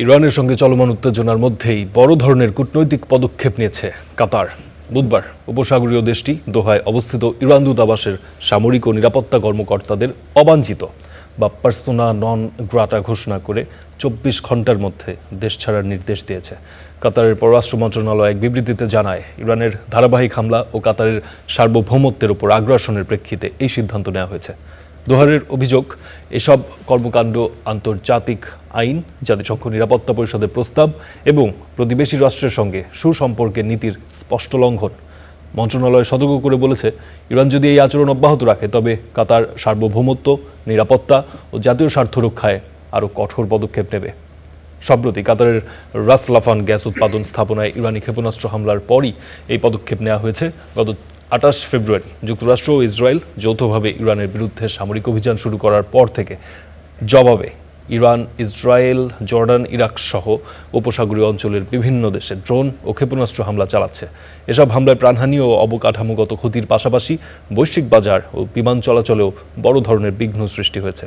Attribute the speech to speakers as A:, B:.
A: ইরানের সঙ্গে চলমান উত্তেজনার মধ্যেই বড় ধরনের কূটনৈতিক পদক্ষেপ নিয়েছে কাতার। বুধবার উপসাগরীয় দেশটি দোহায় অবস্থিত ইরান দূতাবাসের সামরিক ও নিরাপত্তা কর্মকর্তাদের অবাঞ্ছিত বা পার্সোনা নন গ্রাটা ঘোষণা করে ২৪ ঘন্টার মধ্যে দেশ ছাড়ার নির্দেশ দিয়েছে। কাতারের পররাষ্ট্র মন্ত্রণালয় এক বিবৃতিতে জানায়, ইরানের ধারাবাহিক হামলা ও কাতারের সার্বভৌমত্বের উপর আগ্রাসনের প্রেক্ষিতে এই সিদ্ধান্ত নেওয়া হয়েছে। দোহারের অভিযোগ, এসব কর্মকাণ্ড আন্তর্জাতিক আইন, জাতিসংঘ নিরাপত্তা পরিষদের প্রস্তাব এবং প্রতিবেশী রাষ্ট্রের সঙ্গে সুসম্পর্কের নীতির স্পষ্ট লঙ্ঘন। মন্ত্রণালয় সতর্ক করে বলেছে, ইরান যদি এই আচরণ অব্যাহত রাখে তবে কাতার সার্বভৌমত্ব, নিরাপত্তা ও জাতীয় স্বার্থ রক্ষায় আরও কঠোর পদক্ষেপ নেবে। সম্প্রতি কাতারের রাস লাফান গ্যাস উৎপাদন স্থাপনায় ইরানি ক্ষেপণাস্ত্র হামলার পরই এই পদক্ষেপ নেওয়া হয়েছে। গত ২৮ ফেব্রুয়ারি যুক্তরাষ্ট্র ও ইসরায়েল যৌথভাবে ইরানের বিরুদ্ধে সামরিক অভিযান শুরু করার পর থেকে জবাবে ইরান, ইসরায়েল, জর্ডান, ইরাক সহ উপসাগরীয় অঞ্চলের বিভিন্ন দেশে ড্রোন ও ক্ষেপণাস্ত্র হামলা চালাচ্ছে। এসব হামলায় প্রাণহানি ও অবকাঠামোগত ক্ষতির পাশাপাশি বৈশ্বিক বাজার ও বিমান চলাচলেও বড় ধরনের বিঘ্ন সৃষ্টি হয়েছে।